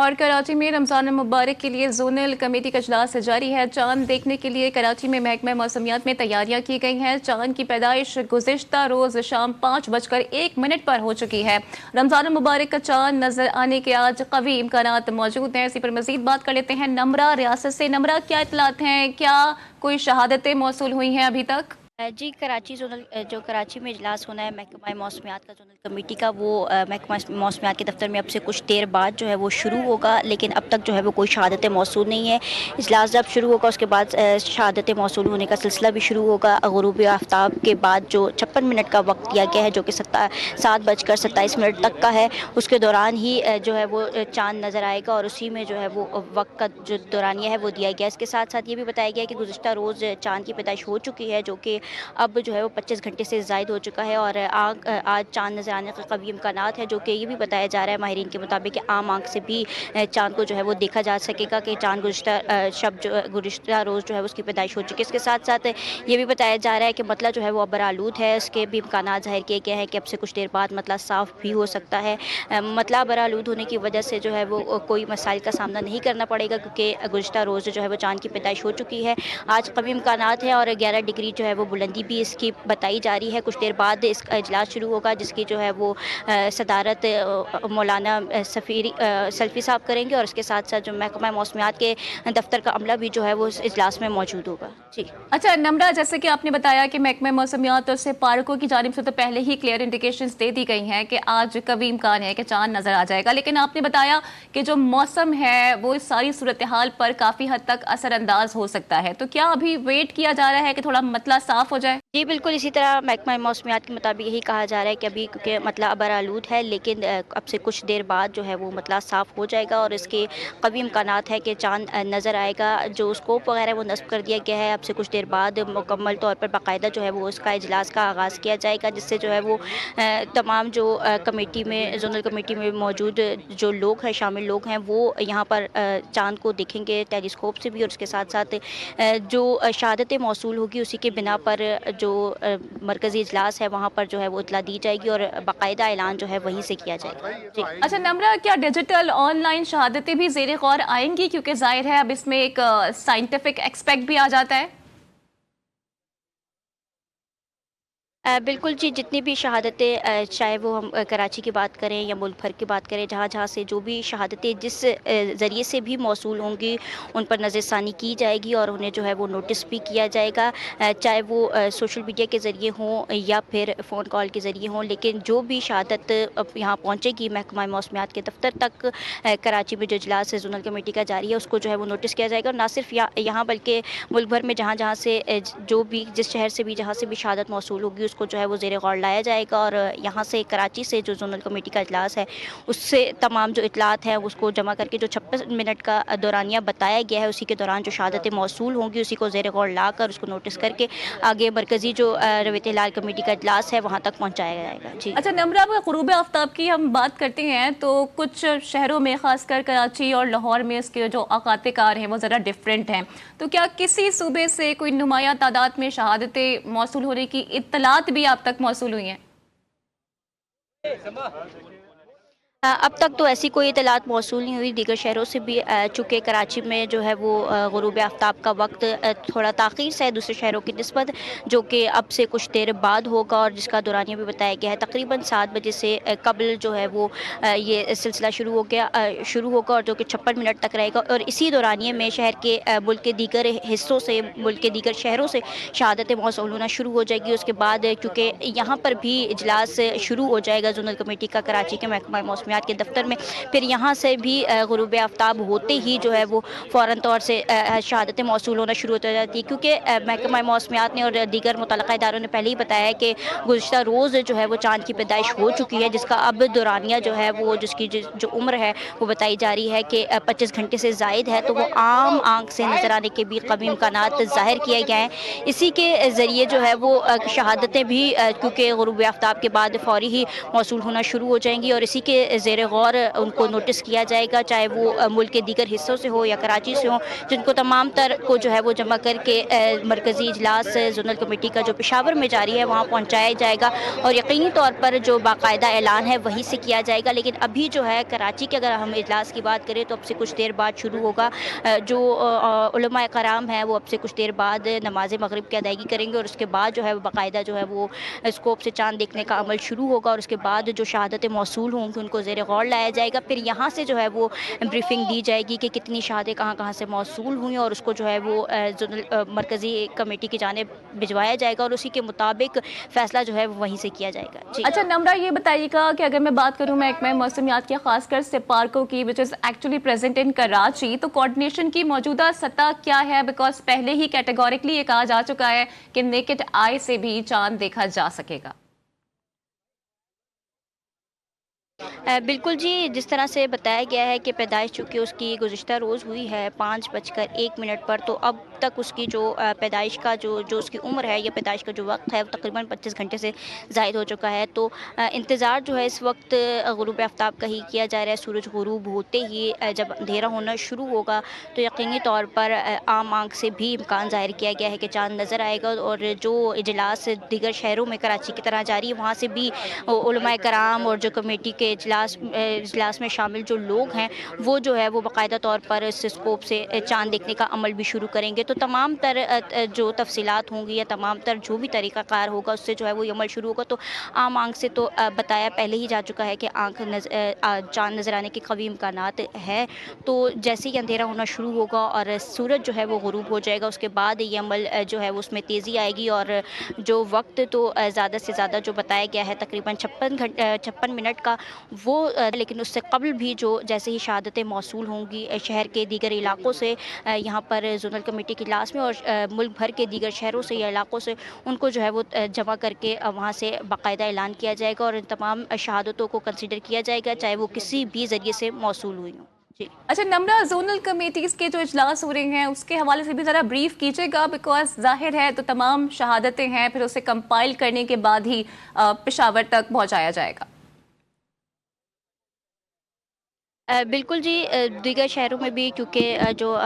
اور کراچی میں رمضان المبارک کے لیے زونل کمیٹی کا اجلاس جاری ہے۔ چاند دیکھنے کے لیے کراچی میں محکمہ موسمیات میں تیاریاں کی گئی ہیں۔ چاند کی پیدائش گزشتہ روز شام 5:01 پر ہو چکی ہے۔ رمضان المبارک کا چاند نظر آنے کے آج قوی امکانات موجود ہیں۔ اسی پر مزید بات کر لیتے ہیں نمرہ ریاست سے۔ نمرہ، کیا اطلاعات ہیں؟ کیا کوئی شہادتیں موصول ہوئی ہیں ابھی تک؟ جی، کراچی زونل جو کراچی میں اجلاس ہونا ہے محکمہ موسمیات کا زونل کمیٹی کا، وہ محکمہ موسمیات کے دفتر میں اب سے کچھ دیر بعد جو ہے وہ شروع ہوگا، لیکن اب تک جو ہے وہ کوئی شہادتیں موصول نہیں ہے۔ اجلاس جب شروع ہوگا اس کے بعد شہادتیں موصول ہونے کا سلسلہ بھی شروع ہوگا۔ غروب آفتاب کے بعد جو 56 منٹ کا وقت دیا گیا ہے، جو کہ 7:27 تک کا ہے، اس کے دوران ہی جو ہے وہ چاند نظر آئے گا، اور اسی میں جو ہے وہ وقت کا جو دورانیہ ہے وہ دیا گیا ہے۔ اس کے ساتھ ساتھ یہ بھی بتایا گیا ہے کہ گزشتہ روز چاند کی پیدائش ہو چکی ہے، جو کہ اب جو ہے وہ 25 گھنٹے سے زائد ہو چکا ہے، اور آج چاند نظر آنے کے قوی امکانات ہے، جو کہ یہ بھی بتایا جا رہا ہے ماہرین کے مطابق کہ عام آنکھ سے بھی چاند کو جو ہے وہ دیکھا جا سکے گا، کہ چاند گزشتہ روز جو ہے اس کی پیدائش ہو چکی ہے۔ اس کے ساتھ ساتھ یہ بھی بتایا جا رہا ہے کہ مطلع جو ہے وہ ابر آلود ہے، اس کے بھی امکانات ظاہر کیے گئے ہیں کہ اب سے کچھ دیر بعد مطلع صاف بھی ہو سکتا ہے۔ مطلع ابر آلود ہونے کی وجہ سے جو ہے وہ کوئی مسائل کا سامنا نہیں کرنا پڑے گا، کیونکہ گزشتہ روز جو ہے وہ چاند کی پیدائش ہو چکی ہے۔ آج قوی امکانات ہے، اور 11 ڈگری جو ہے وہ بلندی بھی اس کی بتائی جا رہی ہے۔ کچھ دیر بعد اس کا اجلاس شروع ہوگا، جس کی جو ہے وہ صدارت مولانا سلفی صاحب کریں گے، اور اس کے ساتھ ساتھ جو محکمہ موسمیات کے دفتر کا عملہ بھی جو ہے وہ اس اجلاس میں موجود ہوگا۔ جی اچھا نمرہ، جیسے کہ آپ نے بتایا کہ محکمہ موسمیات سے پارکوں کی جانب سے تو پہلے ہی کلیئر انڈیکیشنز دے دی گئی ہیں کہ آج کبھی امکان ہے کہ چاند نظر آ جائے گا، لیکن آپ نے بتایا کہ جو موسم ہے وہ اس ساری صورتحال پر کافی حد تک اثر انداز ہو سکتا ہے، تو کیا ابھی ویٹ کیا جا رہا ہے کہ تھوڑا مطلع صاف ہو جائے؟ جی بالکل، اسی طرح محکمہ موسمیات کے مطابق یہی کہا جا رہا ہے کہ ابھی کیونکہ مطلع ابر آلود ہے، لیکن اب سے کچھ دیر بعد جو ہے وہ مطلع صاف ہو جائے گا، اور اس کے قوی امکانات ہے کہ چاند نظر آئے گا۔ جو اسکوپ وغیرہ وہ نصب کر دیا گیا ہے، اب سے کچھ دیر بعد مکمل طور پر باقاعدہ جو ہے وہ اس کا اجلاس کا آغاز کیا جائے گا، جس سے جو ہے وہ تمام جو کمیٹی میں زونل کمیٹی میں موجود جو لوگ ہیں، شامل لوگ ہیں، وہ یہاں پر چاند کو دیکھیں گے ٹیلیسکوپ سے بھی، اور اس کے ساتھ ساتھ جو شہادتیں موصول ہوگی اسی کے بنا پر جو مرکزی اجلاس ہے وہاں پر جو ہے وہ اطلاع دی جائے گی، اور باقاعدہ اعلان جو ہے وہیں سے کیا جائے گا۔ جی اچھا نمرہ، کیا ڈیجیٹل آن لائن شہادتیں بھی زیر غور آئیں گی؟ کیونکہ ظاہر ہے اب اس میں ایک سائنٹیفک ایکسپیکٹ بھی آ جاتا ہے۔ بالکل جی، جتنی بھی شہادتیں چاہے وہ ہم کراچی کی بات کریں یا ملک بھر کی بات کریں، جہاں جہاں سے جو بھی شہادتیں جس ذریعے سے بھی موصول ہوں گی ان پر نظر ثانی کی جائے گی، اور انہیں جو ہے وہ نوٹس بھی کیا جائے گا، چاہے وہ سوشل میڈیا کے ذریعے ہوں یا پھر فون کال کے ذریعے ہوں، لیکن جو بھی شہادت یہاں پہنچے گی محکمہ موسمیات کے دفتر تک کراچی میں جو اجلاس زونل کمیٹی کا جاری ہے، اس کو جو ہے وہ نوٹس کیا جائے گا، اور نہ صرف یہاں بلکہ ملک بھر میں جہاں جہاں سے جو بھی جس شہر سے بھی جہاں سے بھی شہادت موصول ہوگی اس کو جو ہے وہ زیر غور لایا جائے گا، اور یہاں سے کراچی سے جو زونل کمیٹی کا اجلاس ہے اس سے تمام جو اطلاعات ہیں اس کو جمع کر کے جو 56 منٹ کا دورانیہ بتایا گیا ہے، اسی کے دوران جو شہادتیں موصول ہوں گی اسی کو زیر غور لا کر اس کو نوٹس کر کے آگے مرکزی جو رویت ہلال کمیٹی کا اجلاس ہے وہاں تک پہنچایا جائے گا۔ جی اچھا نمرہ، غروب آفتاب کی ہم بات کرتے ہیں تو کچھ شہروں میں خاص کر کراچی اور لاہور میں اس کے جو اوقات کار ہیں وہ ذرا ڈیفرنٹ ہیں، تو کیا کسی صوبے سے کوئی نمایاں تعداد میں شہادتیں موصول ہونے کی اطلاعات بھی آپ تک موصول ہوئی ہیں؟ اب تک تو ایسی کوئی اطلاعات موصول نہیں ہوئی دیگر شہروں سے بھی، چونکہ کراچی میں جو ہے وہ غروب آفتاب کا وقت تھوڑا تاخیر سے ہے دوسرے شہروں کی نسبت، جو کہ اب سے کچھ دیر بعد ہوگا، اور جس کا دورانیہ بھی بتایا گیا ہے تقریباً 7 بجے سے قبل جو ہے وہ یہ سلسلہ شروع ہوگا، اور جو کہ 56 منٹ تک رہے گا، اور اسی دورانیے میں شہر کے ملک کے دیگر حصوں سے ملک کے دیگر شہروں سے شہادتیں موصول ہونا شروع ہو جائے گی۔ اس کے بعد کیونکہ یہاں پر بھی اجلاس شروع ہو جائے گا زونل کمیٹی کا کراچی کے محکمہ موسمیات کے دفتر میں، پھر یہاں سے بھی غروب آفتاب ہوتے ہی جو ہے وہ فوراً طور سے شہادتیں موصول ہونا شروع ہو جاتی ہے، کیونکہ محکمہ موسمیات نے اور دیگر متعلقہ اداروں نے پہلے ہی بتایا ہے کہ گزشتہ روز جو ہے وہ چاند کی پیدائش ہو چکی ہے، جس کا اب دورانیہ جو ہے وہ جس کی جو عمر ہے وہ بتائی جا رہی ہے کہ 25 گھنٹے سے زائد ہے، تو وہ عام آنکھ سے نظر آنے کے بھی قوی امکانات ظاہر کیے گئے ہیں۔ اسی کے ذریعے جو ہے وہ شہادتیں بھی کیونکہ غروب آفتاب کے بعد فوری ہی موصول ہونا شروع ہو جائیں گی، اور اسی کے زیر غور ان کو نوٹس کیا جائے گا، چاہے وہ ملک کے دیگر حصوں سے ہو یا کراچی سے ہوں، جن کو تمام تر کو جو ہے وہ جمع کر کے مرکزی اجلاس زونل کمیٹی کا جو پشاور میں جاری ہے وہاں پہنچایا جائے گا، اور یقینی طور پر جو باقاعدہ اعلان ہے وہیں سے کیا جائے گا۔ لیکن ابھی جو ہے کراچی کے اگر ہم اجلاس کی بات کریں تو اب سے کچھ دیر بعد شروع ہوگا۔ جو علماء کرام ہیں وہ اب سے کچھ دیر بعد نماز مغرب کی ادائیگی کریں گے، اور اس کے بعد جو ہے باقاعدہ جو ہے وہ اسکوپ سے چاند دیکھنے کا عمل شروع ہوگا، اور اس کے بعد جو شہادتیں موصول ہوں گی ان کو زیر غور لایا جائے گا۔ پھر یہاں سے جو ہے وہ بریفنگ دی جائے گی کہ کتنی شہادتیں کہاں کہاں سے موصول ہوئیں، اور اس کو جو ہے وہ مرکزی کمیٹی کی جانب بھجوایا جائے گا، اور اسی کے مطابق فیصلہ جو ہے وہیں سے کیا جائے گا۔ جی اچھا نمرہ، یہ بتائیے گا کہ اگر میں بات کروں محکمہ موسمیات کی، خاص کر سپارکو کی which is actually present in Karachi, تو کوارڈینیشن کی موجودہ سطح کیا ہے؟ بیکاز پہلے ہی کیٹیگوریکلی یہ کہا جا چکا ہے کہ نیکڈ آئی سے بھی چاند دیکھا جا سکے گا۔ بالکل جی، جس طرح سے بتایا گیا ہے کہ پیدائش چونکہ اس کی گزشتہ روز ہوئی ہے 5:01 پر، تو اب تک اس کی جو پیدائش کا جو اس کی عمر ہے یا پیدائش کا جو وقت ہے وہ تقریباً 25 گھنٹے سے زائد ہو چکا ہے۔ تو انتظار جو ہے اس وقت غروب آفتاب کا ہی کیا جا رہا ہے۔ سورج غروب ہوتے ہی جب اندھیرا ہونا شروع ہوگا تو یقینی طور پر عام آنکھ سے بھی امکان ظاہر کیا گیا ہے کہ چاند نظر آئے گا، اور جو اجلاس دیگر شہروں میں کراچی کی طرح جاری ہے وہاں سے بھی علماء کرام اور جو کمیٹی کے اجلاس میں شامل جو لوگ ہیں وہ جو ہے وہ باقاعدہ طور پر اس اسکوپ سے چاند دیکھنے کا عمل بھی شروع کریں گے۔ تو تمام تر جو تفصیلات ہوں گی یا تمام تر جو بھی طریقہ کار ہوگا اس سے جو ہے وہ یہ عمل شروع ہوگا۔ تو عام آنکھ سے تو بتایا پہلے ہی جا چکا ہے کہ چاند نظر آنے کے قوی امکانات ہے۔ تو جیسے ہی اندھیرا ہونا شروع ہوگا اور سورج جو ہے وہ غروب ہو جائے گا، اس کے بعد یہ عمل جو ہے وہ اس میں تیزی آئے گی، اور جو وقت تو زیادہ سے زیادہ جو بتایا گیا ہے تقریباً 56 منٹ کا وہ، لیکن اس سے قبل بھی جو جیسے ہی شہادتیں موصول ہوں گی شہر کے دیگر علاقوں سے یہاں پر زونل کمیٹی کے اجلاس میں، اور ملک بھر کے دیگر شہروں سے یا علاقوں سے، ان کو جو ہے وہ جمع کر کے وہاں سے باقاعدہ اعلان کیا جائے گا، اور ان تمام شہادتوں کو کنسیڈر کیا جائے گا چاہے وہ کسی بھی ذریعے سے موصول ہوئی ہوں۔ جی اچھا نمرہ، زونل کمیٹیز کے جو اجلاس ہو رہے ہیں اس کے حوالے سے بھی ذرا بریف کیجیے گا، بیکاز ظاہر ہے تو تمام شہادتیں ہیں، پھر اسے کمپائل کرنے کے بعد ہی پشاور تک پہنچایا جائے گا۔ بالکل جی، دیگر شہروں میں بھی کیونکہ جو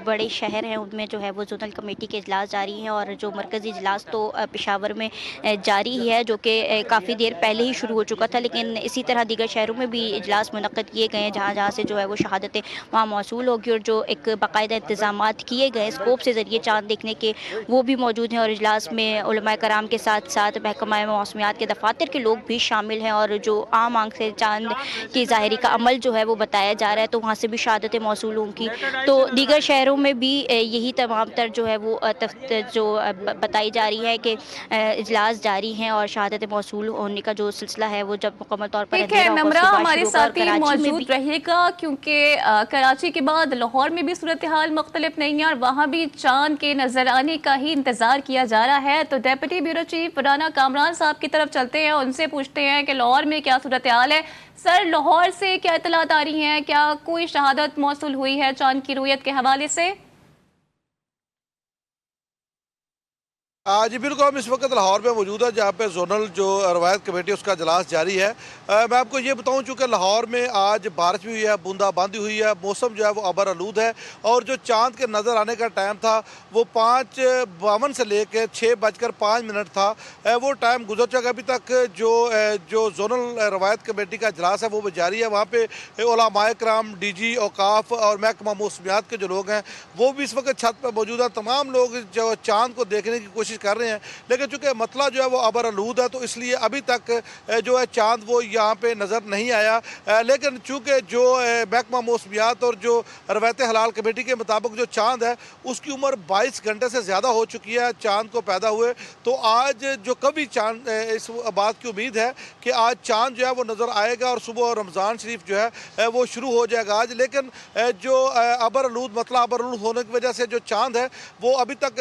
بڑے شہر ہیں ان میں جو ہے وہ زونل کمیٹی کے اجلاس جاری ہیں، اور جو مرکزی اجلاس تو پشاور میں جاری ہی ہے جو کہ کافی دیر پہلے ہی شروع ہو چکا تھا، لیکن اسی طرح دیگر شہروں میں بھی اجلاس منعقد کیے گئے ہیں جہاں جہاں سے جو ہے وہ شہادتیں وہاں موصول ہوگی، اور جو ایک باقاعدہ انتظامات کیے گئے اسکوپ سے ذریعے چاند دیکھنے کے وہ بھی موجود ہیں، اور اجلاس میں علماء کرام کے ساتھ ساتھ محکمہ موسمیات کے دفاتر کے لوگ بھی شامل ہیں، اور جو عام آنکھ سے چاند کی ظاہری کا عمل جو ہے وہ بتایا جا رہا ہے تو وہاں سے بھی شہادتیں موصول ہوں گی۔ تو دیگر شہروں میں بھی یہی تمام تر جو ہے وہ جو بتائی جا رہی ہے کہ اجلاس جاری ہیں، اور شہادتیں موصول ہونے کا جو سلسلہ ہے وہ جب مکمل طور پر ٹھیک ہے اندھیرا ہوگا نمرہ، اس کے بعد ہمارے شروع ہوگا، اور ساتھ ہی کراچی میں بھی موجود رہے گا کیونکہ کراچی کے بعد لاہور میں بھی صورتحال مختلف نہیں ہے، اور وہاں بھی چاند کے نظر آنے کا ہی انتظار کیا جا رہا ہے۔ تو deputy bureau chief Rana Kamran صاحب کی طرف چلتے ہیں، ان سے پوچھتے ہیں کہ لاہور میں کیا صورتحال ہے۔ سر، لاہور سے کیا اطلاعات آ رہی ہیں؟ کیا کوئی شہادت موصول ہوئی ہے چاند کی رویت کے حوالے سے؟ جی بالکل، ہم اس وقت لاہور میں موجود ہے جہاں پہ زونل جو روایت کمیٹی اس کا اجلاس جاری ہے۔ میں آپ کو یہ بتاؤں چونکہ لاہور میں آج بارش بھی ہوئی ہے، بوندا باندی ہوئی ہے، موسم جو ہے وہ ابر آلود ہے، اور جو چاند کے نظر آنے کا ٹائم تھا وہ 5:52 سے لے کے 6:05 تھا، وہ ٹائم گزر چکا۔ ابھی تک جو زونل روایت کمیٹی کا اجلاس ہے وہ بھی جاری ہے، وہاں پہ علماء کرام، ڈی جی اوقاف اور محکمہ موسمیات کے جو لوگ ہیں وہ بھی اس وقت چھت پہ موجود ہیں۔ تمام لوگ جو چاند کو دیکھنے کی کوشش کر رہے ہیں، لیکن چونکہ مسئلہ جو ہے وہ ابر آلود ہے تو اس لیے ابھی تک جو ہے چاند وہ یہاں پہ نظر نہیں آیا۔ لیکن چونکہ جو محکمہ موسمیات اور جو روایت ہلال کمیٹی کے مطابق جو چاند ہے اس کی عمر 22 گھنٹے سے زیادہ ہو چکی ہے چاند کو پیدا ہوئے، تو آج جو کبھی چاند اس بات کی امید ہے کہ آج چاند جو ہے وہ نظر آئے گا، اور صبح رمضان شریف جو ہے وہ شروع ہو جائے گا آج۔ لیکن جو ابر آلود مسئلہ ابر آلود ہونے کی وجہ سے جو چاند ہے وہ ابھی تک